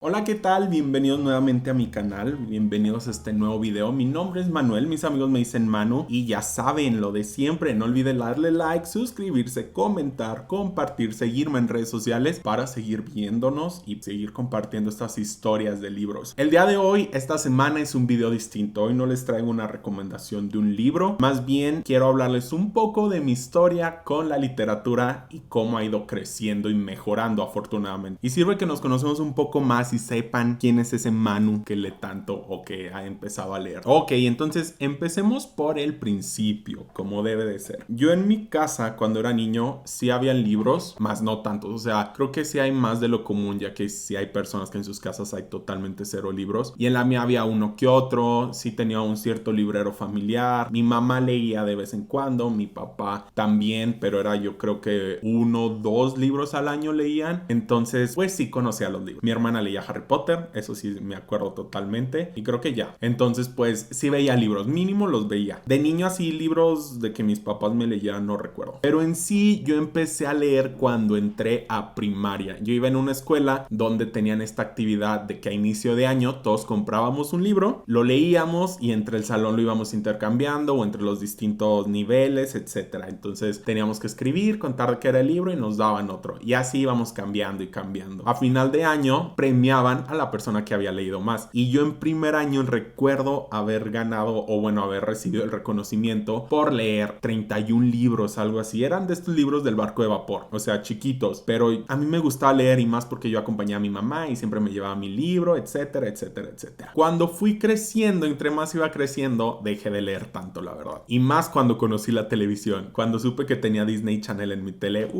Hola, ¿qué tal? Bienvenidos nuevamente a mi canal, bienvenidos a este nuevo video. Mi nombre es Manuel, mis amigos me dicen Manu y ya saben lo de siempre, no olviden darle like, suscribirse, comentar, compartir, seguirme en redes sociales para seguir viéndonos y seguir compartiendo estas historias de libros. El día de hoy, esta semana es un video distinto, hoy no les traigo una recomendación de un libro, más bien quiero hablarles un poco de mi historia con la literatura y cómo ha ido creciendo y mejorando afortunadamente. Y sirve que nos conocemos un poco más y sepan quién es ese Manu que lee tanto o que ha empezado a leer. Ok, entonces empecemos por el principio, como debe de ser. Yo en mi casa, cuando era niño, sí habían libros, más no tantos. O sea, creo que sí hay más de lo común, ya que sí hay personas que en sus casas hay totalmente cero libros. Y en la mía había uno que otro, sí tenía un cierto librero familiar. Mi mamá leía de vez en cuando, mi papá también, pero era yo creo que 1 o 2 libros al año leían. Entonces, pues sí conocía los libros. Mi hermana leía Harry Potter, eso sí me acuerdo totalmente, y creo que ya. Entonces pues sí veía libros, mínimo los veía. De niño así libros de que mis papás me leyeran no recuerdo. Pero en sí yo empecé a leer cuando entré a primaria. Yo iba en una escuela donde tenían esta actividad de que a inicio de año todos comprábamos un libro, lo leíamos y entre el salón lo íbamos intercambiando o entre los distintos niveles, etcétera. Entonces teníamos que escribir, contar qué era el libro y nos daban otro. Y así íbamos cambiando y cambiando. A final de año premiaban a la persona que había leído más. Y yo en primer año recuerdo haber ganado o bueno, haber recibido el reconocimiento por leer 31 libros, algo así. Eran de estos libros del barco de vapor, o sea, chiquitos. Pero a mí me gustaba leer y más porque yo acompañaba a mi mamá y siempre me llevaba mi libro, etcétera, etcétera, etcétera. Cuando fui creciendo, entre más iba creciendo, dejé de leer tanto, la verdad. Y más cuando conocí la televisión. Cuando supe que tenía Disney Channel en mi tele,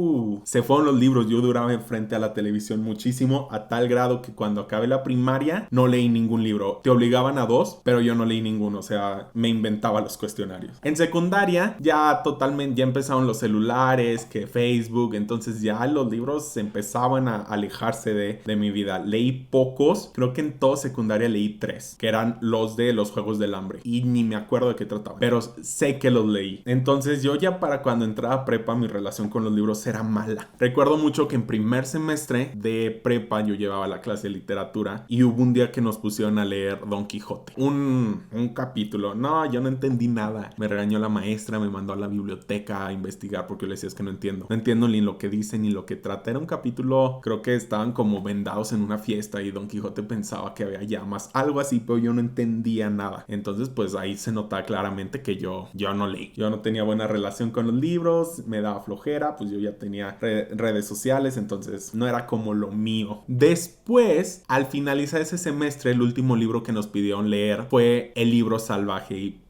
se fueron los libros. Yo duraba enfrente a la televisión muchísimo, a tal grado que cuando acabé la primaria no leí ningún libro. Te obligaban a 2, pero yo no leí ninguno, o sea, me inventaba los cuestionarios. En secundaria ya totalmente, ya empezaron los celulares, que Facebook, entonces ya los libros empezaban a alejarse de mi vida. Leí pocos, creo que en toda secundaria leí 3, que eran los de los Juegos del Hambre, y ni me acuerdo de qué trataban, pero sé que los leí. Entonces yo ya para cuando entraba a prepa mi relación con los libros era mala. Recuerdo mucho que en primer semestre de prepa yo llevaba la clase de literatura y hubo un día que nos pusieron a leer Don Quijote, un capítulo. No, yo no entendí nada, me regañó la maestra, me mandó a la biblioteca a investigar porque yo le decía es que no entiendo ni lo que dice ni lo que trata. Era un capítulo, creo que estaban como vendados en una fiesta y Don Quijote pensaba que había llamas, algo así, pero yo no entendía nada. Entonces pues ahí se notaba claramente que yo no leí, yo no tenía buena relación con los libros, me daba flojera, pues yo ya tenía redes sociales, entonces no era como lo mío. Después, al finalizar ese semestre, el último libro que nos pidieron leer fue El libro salvaje y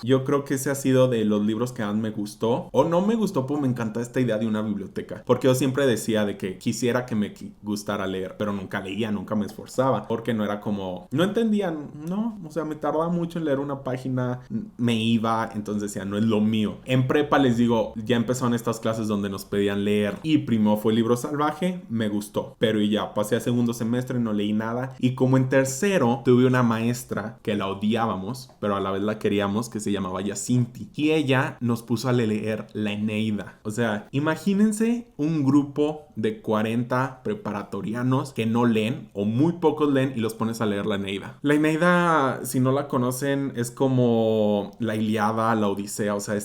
yo creo que ese ha sido de los libros que más me gustó. O no me gustó, pues me encanta esta idea de una biblioteca. Porque yo siempre decía de que quisiera que me gustara leer, pero nunca leía, nunca me esforzaba. Porque no era como... No entendía, no. O sea, me tardaba mucho en leer una página, me iba, entonces decía, no es lo mío. En prepa les digo, ya empezaron estas clases donde nos pedían leer. Y primero fue el libro salvaje, me gustó. Pero ya pasé a segundo semestre, no leí nada. Y como en tercero, tuve una maestra que la odiábamos, pero a la vez la queríamos, que se llamaba Yacinti, y ella nos puso a leer la Eneida. O sea, imagínense un grupo de 40 preparatorianos que no leen o muy pocos leen y los pones a leer la Eneida. La Eneida, si no la conocen, es como la Ilíada, la Odisea, o sea,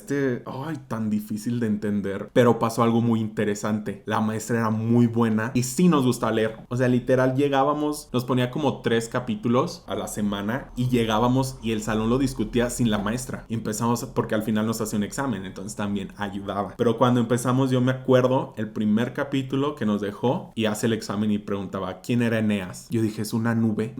tan difícil de entender, pero pasó algo muy interesante. La maestra era muy buena y sí nos gusta leer. O sea, literal llegábamos, nos ponía como 3 capítulos a la semana y llegábamos y el salón lo discutía sin la maestra. Y empezamos porque al final nos hacía un examen, entonces también ayudaba. Pero cuando empezamos, yo me acuerdo el primer capítulo que nos dejó y hace el examen y preguntaba ¿quién era Eneas? Yo dije, es una nube.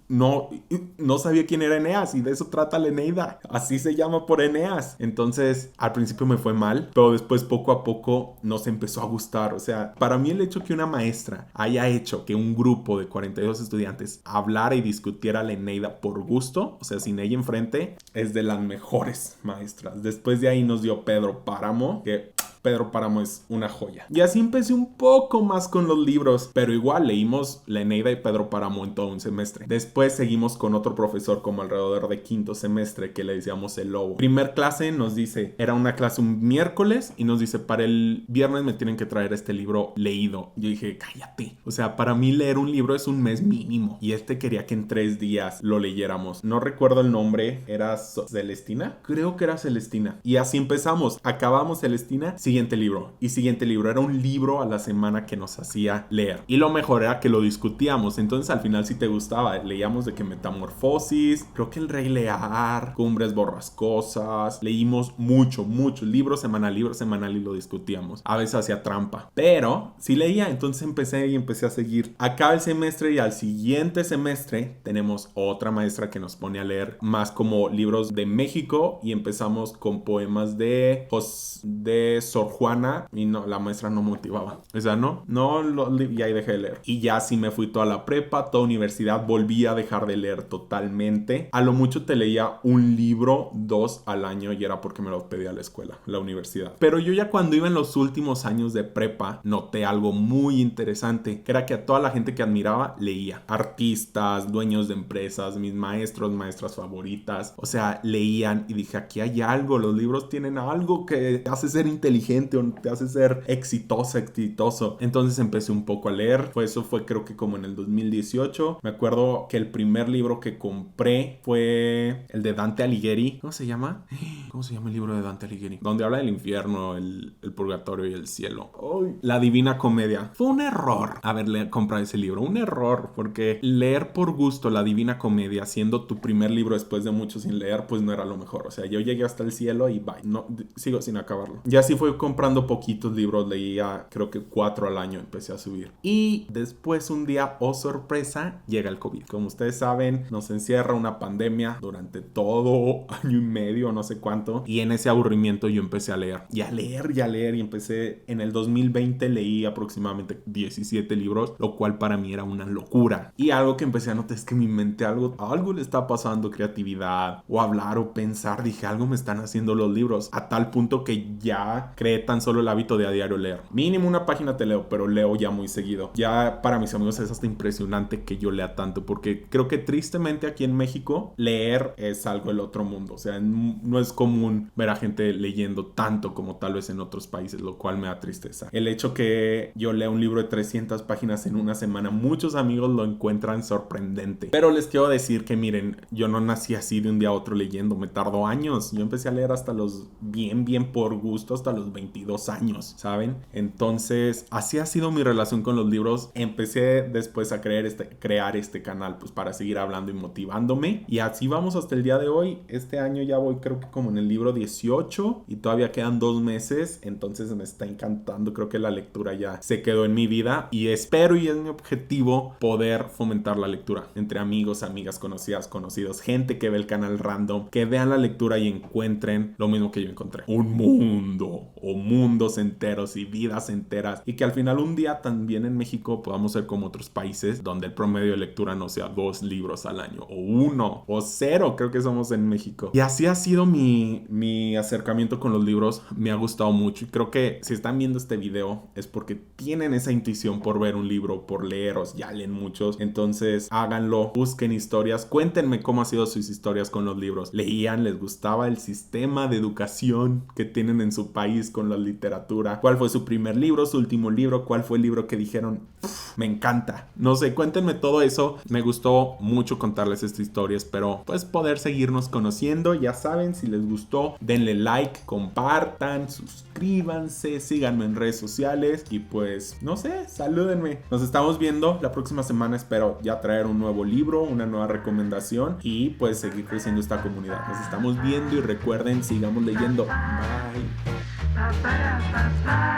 No sabía quién era Eneas y de eso trata la Eneida. Así se llama por Eneas. Entonces, al principio me fue mal, pero después poco a poco nos empezó a gustar. O sea, para mí el hecho que una maestra haya hecho que un grupo de 42 estudiantes hablara y discutiera la Eneida por gusto, o sea, sin ella enfrente, es de las mejores maestras. Después de ahí nos dio Pedro Páramo, que Pedro Páramo es una joya. Y así empecé un poco más con los libros, pero igual leímos La Eneida y Pedro Páramo en todo un semestre. Después seguimos con otro profesor como alrededor de quinto semestre que le decíamos el Lobo. Primer clase nos dice, era una clase un miércoles y nos dice, para el viernes me tienen que traer este libro leído. Yo dije, cállate. O sea, para mí leer un libro es un mes mínimo. Y quería que en 3 días lo leyéramos. No recuerdo el nombre, ¿era Celestina? Creo que era Celestina. Y así empezamos. Acabamos Celestina, siguiente libro. Y siguiente libro. Era un libro a la semana que nos hacía leer. Y lo mejor era que lo discutíamos. Entonces al final si te gustaba, leíamos de que Metamorfosis, creo que El Rey Lear, Cumbres Borrascosas. Leímos mucho libro semanal y lo discutíamos. A veces hacía trampa. Pero sí leía. Entonces empecé a seguir. Acaba el semestre y al siguiente semestre tenemos otra maestra que nos pone a leer más como libros de México y empezamos con poemas de Sor Juana y no, la maestra no motivaba. O sea, y ahí dejé de leer. Y ya sí me fui toda la prepa, toda universidad, volví a dejar de leer totalmente. A lo mucho te leía un libro, 2 al año y era porque me los pedía la escuela, la universidad. Pero yo ya cuando iba en los últimos años de prepa noté algo muy interesante, que era que a toda la gente que admiraba leía. Artistas, dueños de empresas, mis maestras favoritas, o sea, leían y dije, aquí hay algo, los libros tienen algo que te hace ser inteligente o te hace ser exitoso. Entonces empecé un poco a leer, eso fue creo que como en el 2018. Me acuerdo que el primer libro que compré fue el de Dante Alighieri. ¿Cómo se llama? ¿Cómo se llama el libro de Dante Alighieri? Donde habla del infierno, el purgatorio y el cielo. La Divina Comedia. Fue un error haberle comprado ese libro, un error, porque leer por gusto La Divina Comedia, siendo tu primer libro después de mucho sin leer, pues no era lo mejor. O sea, yo llegué hasta el cielo y bye. No, sigo sin acabarlo. Y así fue comprando poquitos libros, leía creo que 4 al año, empecé a subir. Y después un día, oh sorpresa, llega el COVID. Como ustedes saben, nos encierra una pandemia durante todo año y medio, no sé cuánto. Y en ese aburrimiento yo empecé a leer. Y a leer. Y empecé en el 2020, leí aproximadamente 17 libros, lo cual para mí era una locura. Y algo que empecé a notar es que mi mente algo le está pasando, creatividad o hablar o pensar. Dije, algo me están haciendo los libros, a tal punto que ya creé tan solo el hábito de a diario leer. Mínimo una página te leo, pero leo ya muy seguido. Ya para mis amigos es hasta impresionante que yo lea tanto, porque creo que tristemente aquí en México leer es algo del otro mundo. O sea, no es común ver a gente leyendo tanto como tal vez en otros países, lo cual me da tristeza. El hecho que yo lea un libro de 300 páginas en una semana, muchos amigos lo encuentran sorprendente. Pero les quiero decir que miren, yo no nací así de un día a otro leyendo, me tardó años. Yo empecé a leer hasta los bien por gusto, hasta los 22 años, ¿saben? Entonces, así ha sido mi relación con los libros. Empecé después a crear este canal, pues para seguir hablando y motivándome. Y así vamos hasta el día de hoy. Este año ya voy creo que como en el libro 18 y todavía quedan 2 meses. Entonces me está encantando. Creo que la lectura ya se quedó en mi vida y espero, y es mi objetivo, poder fomentar la lectura entre amigos, amigas, conocidos, gente que ve el canal random, que vean la lectura y encuentren lo mismo que yo encontré. Un mundo o mundos enteros y vidas enteras, y que al final un día también en México podamos ser como otros países donde el promedio de lectura no sea 2 libros al año o 1 o 0, creo que somos en México. Y así ha sido mi acercamiento con los libros. Me ha gustado mucho y creo que si están viendo este video es porque tienen esa intuición por ver un libro, por leeros, ya leen muchos, entonces háganlo, busquen historias, cuéntenme cómo han sido sus historias con los libros. ¿Leían? ¿Les gustaba el sistema de educación que tienen en su país con la literatura? ¿Cuál fue su primer libro, su último libro? ¿Cuál fue el libro que dijeron, me encanta? No sé, cuéntenme todo eso. Me gustó mucho contarles esta historia. Espero pues poder seguirnos conociendo. Ya saben, si les gustó, denle like, compartan, suscríbanse, síganme en redes sociales y pues no sé, salúdenme. Nos estamos viendo la próxima semana. Espero ya traer un nuevo libro, una nueva recomendación y pues seguir creciendo esta comunidad. Nos estamos viendo y recuerden, sigamos leyendo. Bye.